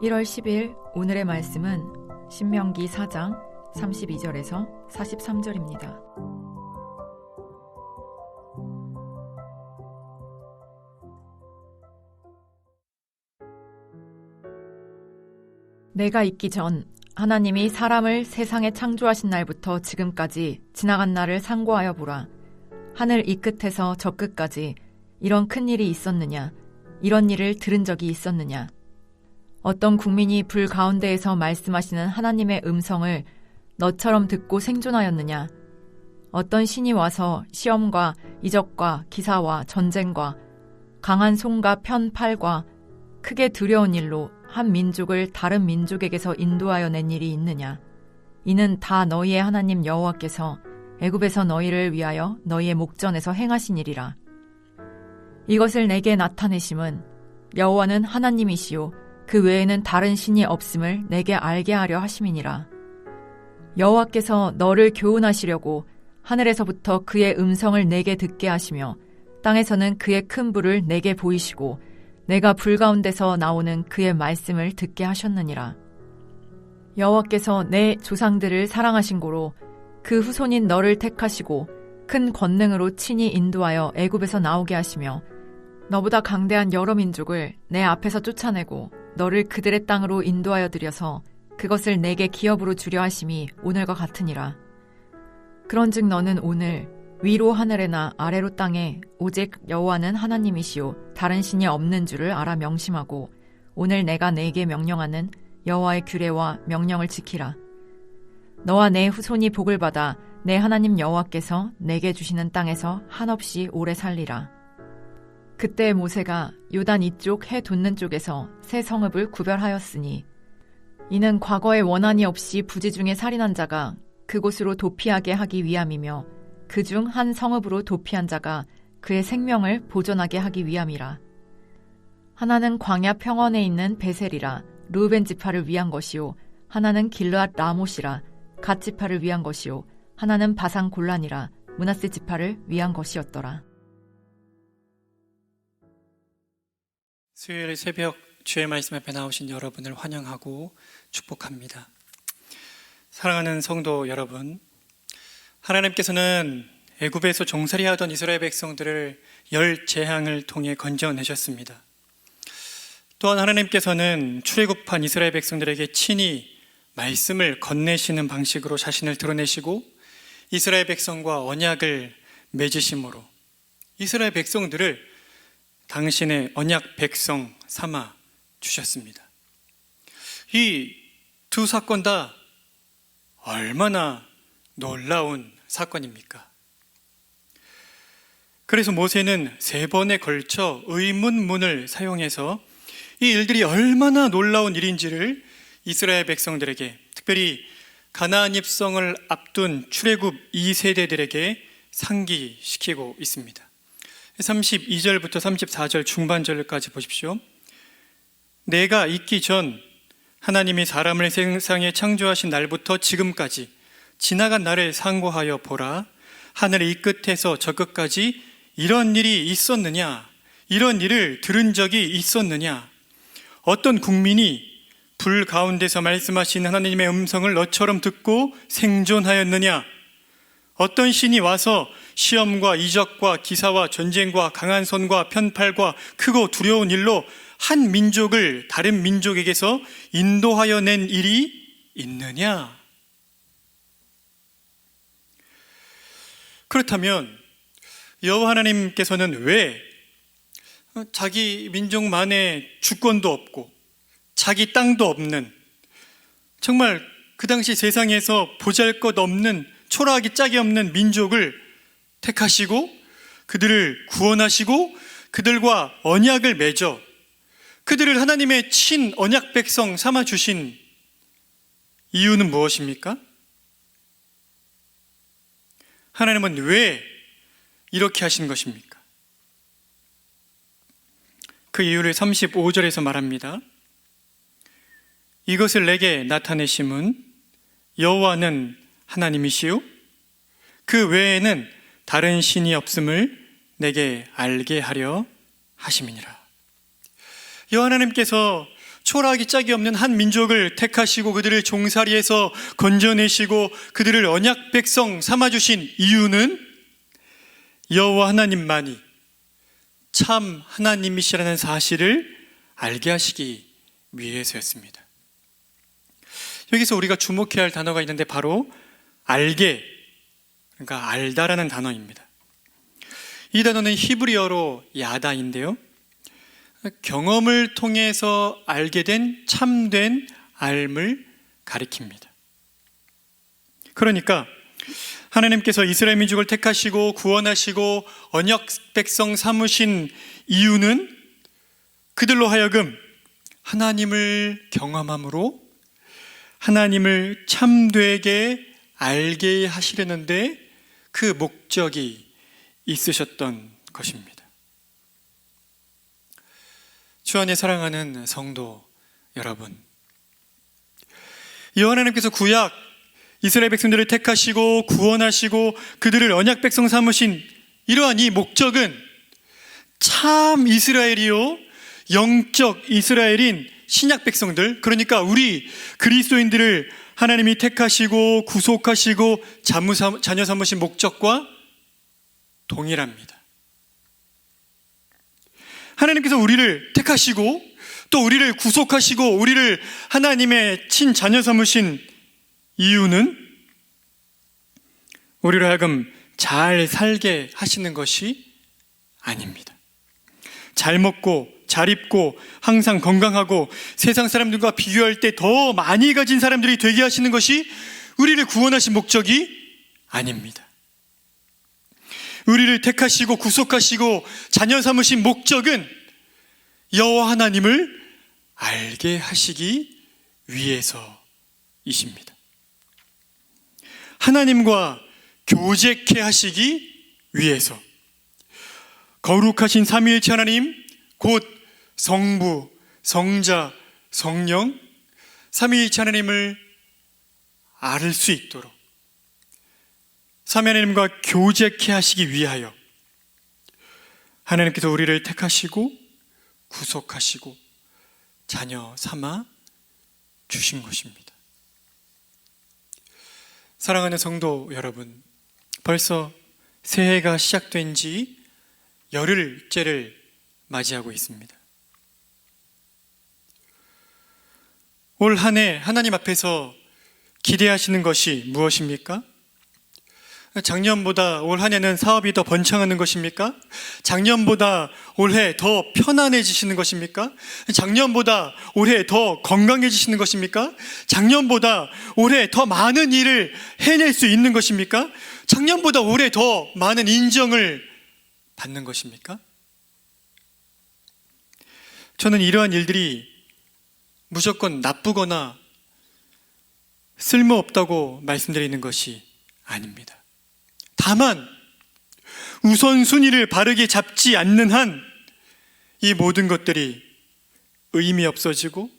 1월 10일 오늘의 말씀은 신명기 4장 32절에서 43절입니다. 내가 있기 전 하나님이 사람을 세상에 창조하신 날부터 지금까지 지나간 날을 상고하여 보라. 하늘 이 끝에서 저 끝까지 이런 큰 일이 있었느냐? 이런 일을 들은 적이 있었느냐? 어떤 국민이 불 가운데에서 말씀하시는 하나님의 음성을 너처럼 듣고 생존하였느냐? 어떤 신이 와서 시험과 이적과 기사와 전쟁과 강한 손과 편 팔과 크게 두려운 일로 한 민족을 다른 민족에게서 인도하여 낸 일이 있느냐? 이는 다 너희의 하나님 여호와께서 애굽에서 너희를 위하여 너희의 목전에서 행하신 일이라. 이것을 내게 나타내심은 여호와는 하나님이시요 그 외에는 다른 신이 없음을 내게 알게 하려 하심이니라. 여호와께서 너를 교훈하시려고 하늘에서부터 그의 음성을 내게 듣게 하시며 땅에서는 그의 큰 불을 내게 보이시고 내가 불 가운데서 나오는 그의 말씀을 듣게 하셨느니라. 여호와께서 내 조상들을 사랑하신 고로 그 후손인 너를 택하시고 큰 권능으로 친히 인도하여 애굽에서 나오게 하시며 너보다 강대한 여러 민족을 내 앞에서 쫓아내고 너를 그들의 땅으로 인도하여 들여서 그것을 내게 기업으로 주려 하심이 오늘과 같으니라. 그런즉 너는 오늘 위로 하늘에나 아래로 땅에 오직 여호와는 하나님이시요 다른 신이 없는 줄을 알아 명심하고 오늘 내가 네게 명령하는 여호와의 규례와 명령을 지키라. 너와 내 후손이 복을 받아 내 하나님 여호와께서 내게 주시는 땅에서 한없이 오래 살리라. 그때 모세가 요단 이쪽 해 돋는 쪽에서 세 성읍을 구별하였으니 이는 과거에 원한이 없이 부지 중에 살인한 자가 그곳으로 도피하게 하기 위함이며 그중 한 성읍으로 도피한 자가 그의 생명을 보존하게 하기 위함이라. 하나는 광야 평원에 있는 베셀이라 르우벤 지파를 위한 것이요 하나는 길르앗 라못이라 갓 지파를 위한 것이요 하나는 바산 골란이라 므낫세 지파를 위한 것이었더라. 수요일 새벽 주의 말씀 앞에 나오신 여러분을 환영하고 축복합니다. 사랑하는 성도 여러분, 하나님께서는 애굽에서 종살이 하던 이스라엘 백성들을 10재앙을 통해 건져내셨습니다. 또한 하나님께서는 출애굽한 이스라엘 백성들에게 친히 말씀을 건네시는 방식으로 자신을 드러내시고 이스라엘 백성과 언약을 맺으심으로 이스라엘 백성들을 당신의 언약 백성 삼아 주셨습니다. 이 두 사건 다 얼마나 놀라운 사건입니까? 그래서 모세는 3번에 걸쳐 의문문을 사용해서 이 일들이 얼마나 놀라운 일인지를 이스라엘 백성들에게, 특별히 가나안 입성을 앞둔 출애굽 2세대들에게 상기시키고 있습니다. 32절부터 34절 중반절까지 보십시오. 내가 있기 전 하나님이 사람을 세상에 창조하신 날부터 지금까지 지나간 날을 상고하여 보라. 하늘 이 끝에서 저 끝까지 이런 일이 있었느냐? 이런 일을 들은 적이 있었느냐? 어떤 국민이 불 가운데서 말씀하신 하나님의 음성을 너처럼 듣고 생존하였느냐? 어떤 신이 와서 시험과 이적과 기사와 전쟁과 강한 손과 편팔과 크고 두려운 일로 한 민족을 다른 민족에게서 인도하여 낸 일이 있느냐? 그렇다면 여호와 하나님께서는 왜 자기 민족만의 주권도 없고 자기 땅도 없는, 정말 그 당시 세상에서 보잘것없는 초라하기 짝이 없는 민족을 택하시고 그들을 구원하시고 그들과 언약을 맺어 그들을 하나님의 친 언약 백성 삼아 주신 이유는 무엇입니까? 하나님은 왜 이렇게 하신 것입니까? 그 이유를 35절에서 말합니다. 이것을 내게 나타내심은 여호와는 하나님이시요 그 외에는 다른 신이 없음을 내게 알게 하려 하심이니라. 여호와 하나님께서 초라하기 짝이 없는 한 민족을 택하시고 그들을 종살이에서 건져내시고 그들을 언약 백성 삼아주신 이유는 여호와 하나님만이 참 하나님이시라는 사실을 알게 하시기 위해서였습니다. 여기서 우리가 주목해야 할 단어가 있는데 바로 알게, 그러니까 알다라는 단어입니다. 이 단어는 히브리어로 야다인데요, 경험을 통해서 알게 된 참된 알을 가리킵니다. 그러니까 하나님께서 이스라엘 민족을 택하시고 구원하시고 언약 백성 삼으신 이유는 그들로 하여금 하나님을 경험함으로 하나님을 참되게 알게 하시려는데 그 목적이 있으셨던 것입니다. 주 안에 사랑하는 성도 여러분, 여호와 하나님께서 구약 이스라엘 백성들을 택하시고 구원하시고 그들을 언약 백성 삼으신 이러한 이 목적은 참 이스라엘이요, 영적 이스라엘인 신약 백성들, 그러니까 우리 그리스도인들을 하나님이 택하시고 구속하시고 자녀 삼으신 목적과 동일합니다. 하나님께서 우리를 택하시고 또 우리를 구속하시고 우리를 하나님의 친자녀 삼으신 이유는 우리로 하여금 잘 살게 하시는 것이 아닙니다. 잘 먹고 잘 입고 항상 건강하고 세상 사람들과 비교할 때 더 많이 가진 사람들이 되게 하시는 것이 우리를 구원하신 목적이 아닙니다. 우리를 택하시고 구속하시고 자녀 삼으신 목적은 여호와 하나님을 알게 하시기 위해서이십니다. 하나님과 교제케 하시기 위해서 거룩하신 삼위일체 하나님, 곧 성부, 성자, 성령, 삼위일체 하나님을 알 수 있도록 삼위 하나님과 교제케 하시기 위하여 하나님께서 우리를 택하시고 구속하시고 자녀 삼아 주신 것입니다. 사랑하는 성도 여러분, 벌써 새해가 시작된 지 열흘째를 맞이하고 있습니다. 올 한 해 하나님 앞에서 기대하시는 것이 무엇입니까? 작년보다 올 한 해는 사업이 더 번창하는 것입니까? 작년보다 올해 더 편안해지시는 것입니까? 작년보다 올해 더 건강해지시는 것입니까? 작년보다 올해 더 많은 일을 해낼 수 있는 것입니까? 작년보다 올해 더 많은 인정을 받는 것입니까? 저는 이러한 일들이 무조건 나쁘거나 쓸모없다고 말씀드리는 것이 아닙니다. 다만 우선순위를 바르게 잡지 않는 한 이 모든 것들이 의미 없어지고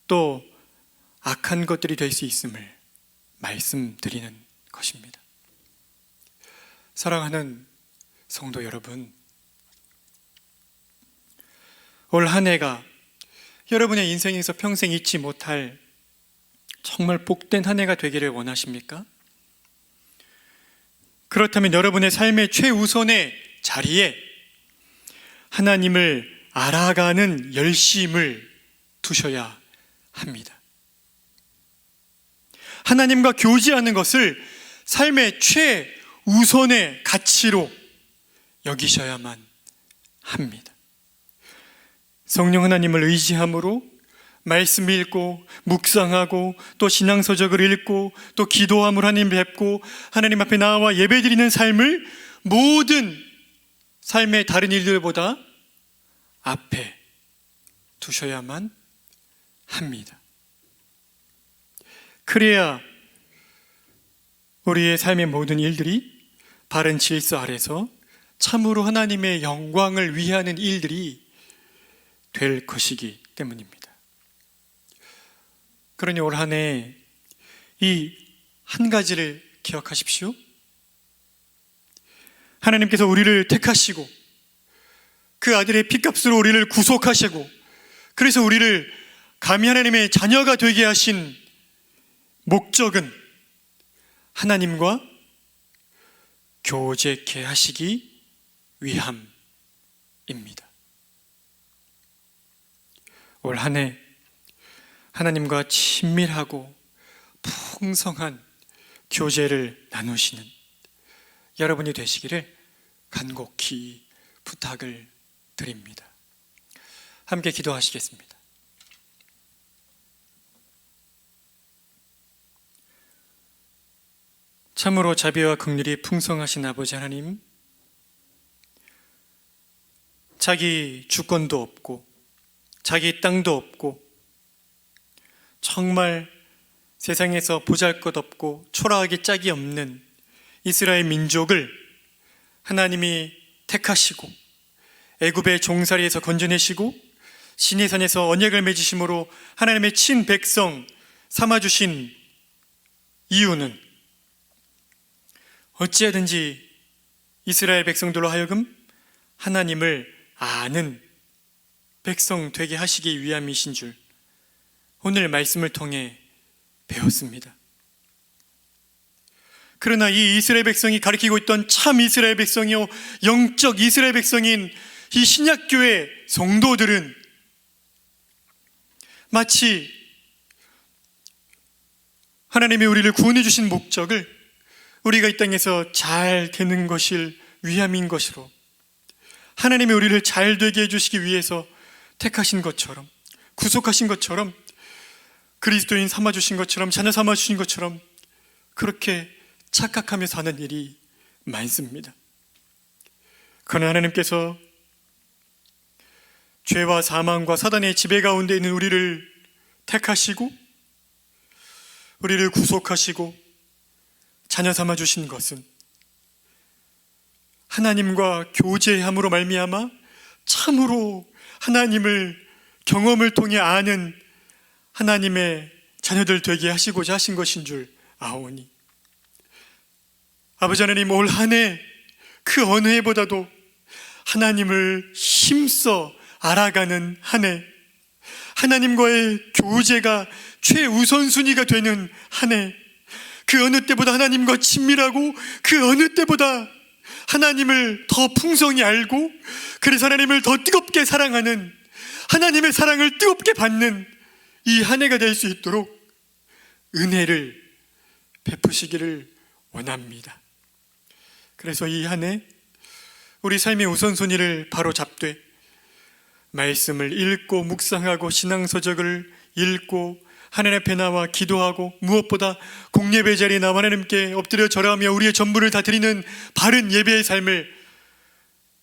또 악한 것들이 될 수 있음을 말씀드리는 것입니다. 사랑하는 성도 여러분, 올 한 해가 여러분의 인생에서 평생 잊지 못할 정말 복된 한 해가 되기를 원하십니까? 그렇다면 여러분의 삶의 최우선의 자리에 하나님을 알아가는 열심을 두셔야 합니다. 하나님과 교제하는 것을 삶의 최우선의 가치로 여기셔야만 합니다. 성령 하나님을 의지함으로 말씀 읽고 묵상하고 또 신앙서적을 읽고 또 기도함으로 하나님 뵙고 하나님 앞에 나와 예배드리는 삶을 모든 삶의 다른 일들보다 앞에 두셔야만 합니다. 그래야 우리의 삶의 모든 일들이 바른 질서 아래서 참으로 하나님의 영광을 위하는 일들이 될 것이기 때문입니다. 그러니 올 한 해 이 한 가지를 기억하십시오. 하나님께서 우리를 택하시고 그 아들의 피값으로 우리를 구속하시고 그래서 우리를 감히 하나님의 자녀가 되게 하신 목적은 하나님과 교제케 하시기 위함입니다. 올 한 해 하나님과 친밀하고 풍성한 교제를 나누시는 여러분이 되시기를 간곡히 부탁을 드립니다. 함께 기도하시겠습니다. 참으로 자비와 긍휼이 풍성하신 아버지 하나님, 자기 주권도 없고 자기 땅도 없고 정말 세상에서 보잘것없고 초라하기 짝이 없는 이스라엘 민족을 하나님이 택하시고 애굽의 종살이에서 건져내시고 시내산에서 언약을 맺으심으로 하나님의 친백성 삼아주신 이유는 어찌하든지 이스라엘 백성들로 하여금 하나님을 아는 백성 되게 하시기 위함이신 줄 오늘 말씀을 통해 배웠습니다. 그러나 이 이스라엘 백성이 가리키고 있던 참 이스라엘 백성이요 영적 이스라엘 백성인 이 신약교회 성도들은 마치 하나님이 우리를 구원해 주신 목적을 우리가 이 땅에서 잘 되는 것일 위함인 것으로 하나님이 우리를 잘 되게 해주시기 위해서 택하신 것처럼 구속하신 것처럼 그리스도인 삼아주신 것처럼 자녀 삼아주신 것처럼 그렇게 착각하며 사는 일이 많습니다. 그러나 하나님께서 죄와 사망과 사단의 지배 가운데 있는 우리를 택하시고 우리를 구속하시고 자녀 삼아주신 것은 하나님과 교제함으로 말미암아 참으로 하나님을 경험을 통해 아는 하나님의 자녀들 되게 하시고자 하신 것인 줄 아오니 아버지 하나님 올 한 해 그 어느 해보다도 하나님을 힘써 알아가는 한 해 하나님과의 교제가 최우선순위가 되는 한 해 그 어느 때보다 하나님과 친밀하고 그 어느 때보다 하나님을 더 풍성히 알고 그래서 하나님을 더 뜨겁게 사랑하는 하나님의 사랑을 뜨겁게 받는 이 한 해가 될 수 있도록 은혜를 베푸시기를 원합니다. 그래서 이 한 해 우리 삶의 우선순위를 바로 잡되 말씀을 읽고 묵상하고 신앙서적을 읽고 하나님 앞에 나와 기도하고 무엇보다 공예배 자리에 나와 하나님께 엎드려 절하며 우리의 전부를 다 드리는 바른 예배의 삶을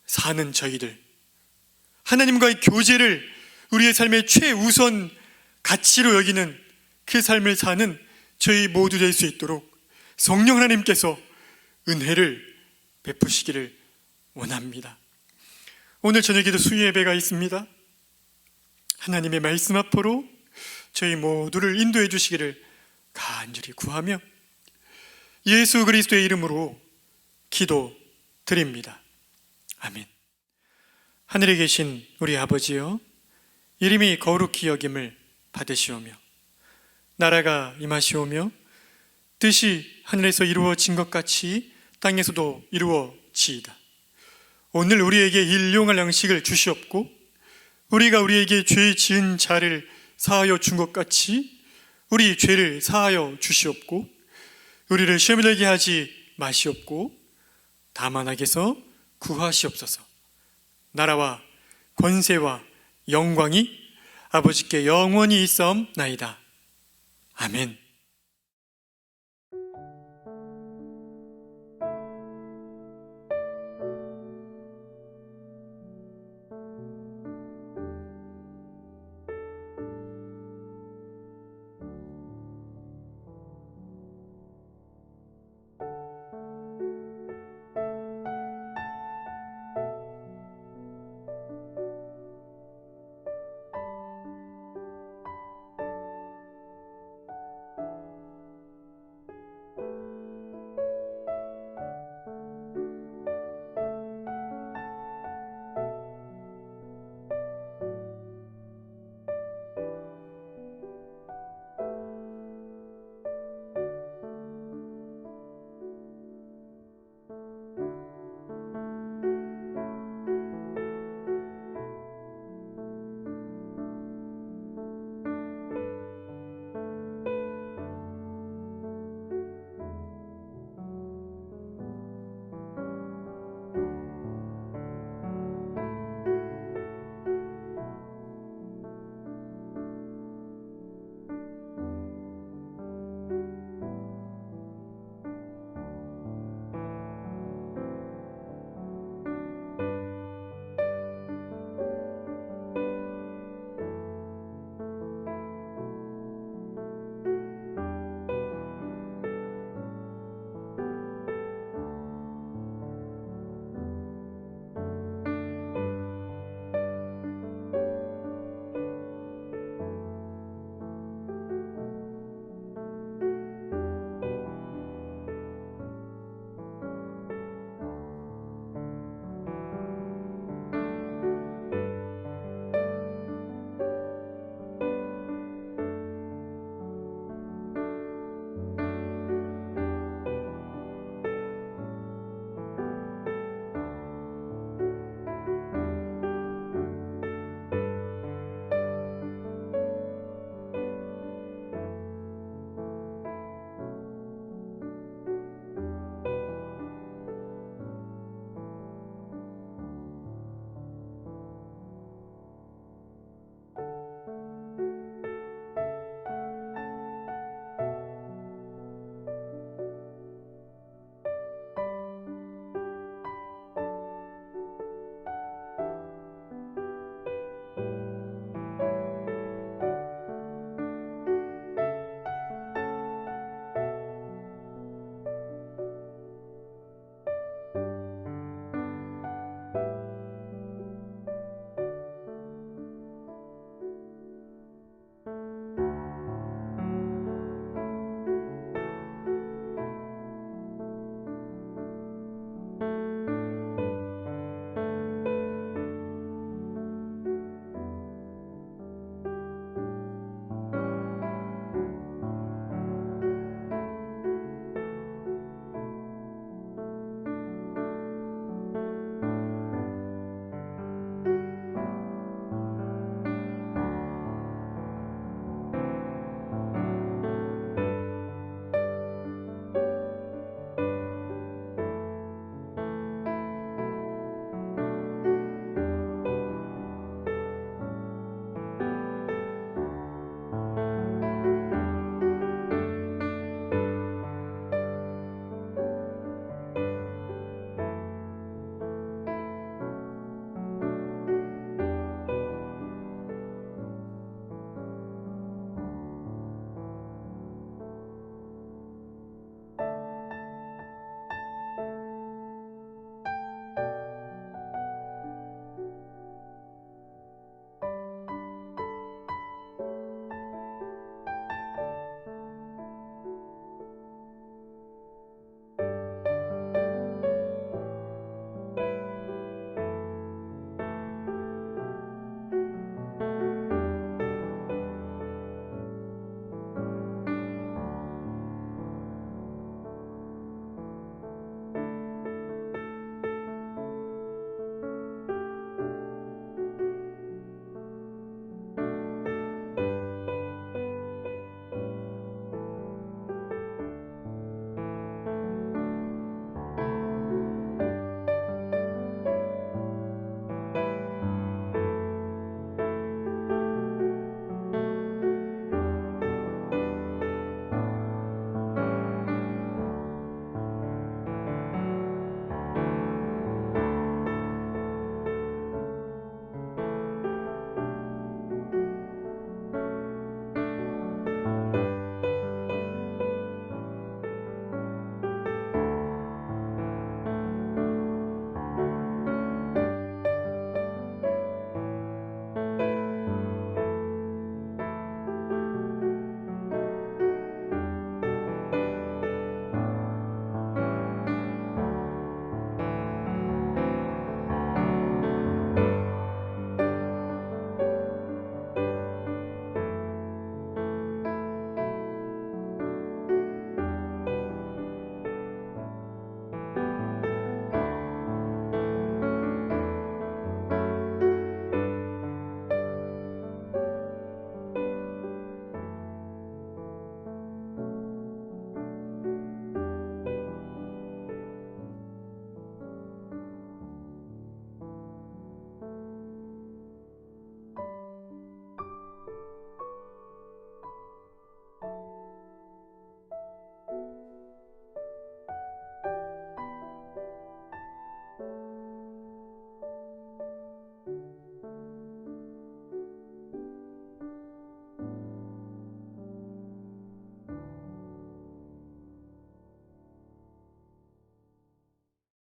사는 저희들, 하나님과의 교제를 우리의 삶의 최우선 가치로 여기는 그 삶을 사는 저희 모두 될 수 있도록 성령 하나님께서 은혜를 베푸시기를 원합니다. 오늘 저녁에도 수요 예배가 있습니다. 하나님의 말씀 앞으로 저희 모두를 인도해 주시기를 간절히 구하며 예수 그리스도의 이름으로 기도드립니다. 아멘. 하늘에 계신 우리 아버지여, 이름이 거룩히 여김을 받으시오며 나라가 임하시오며 뜻이 하늘에서 이루어진 것 같이 땅에서도 이루어지이다. 오늘 우리에게 일용할 양식을 주시옵고 우리가 우리에게 죄 지은 자를 사하여 준 것 같이 우리 죄를 사하여 주시옵고 우리를 시험에 들게 하지 마시옵고 다만 악에서 구하시옵소서. 나라와 권세와 영광이 아버지께 영원히 있사옵나이다. 아멘.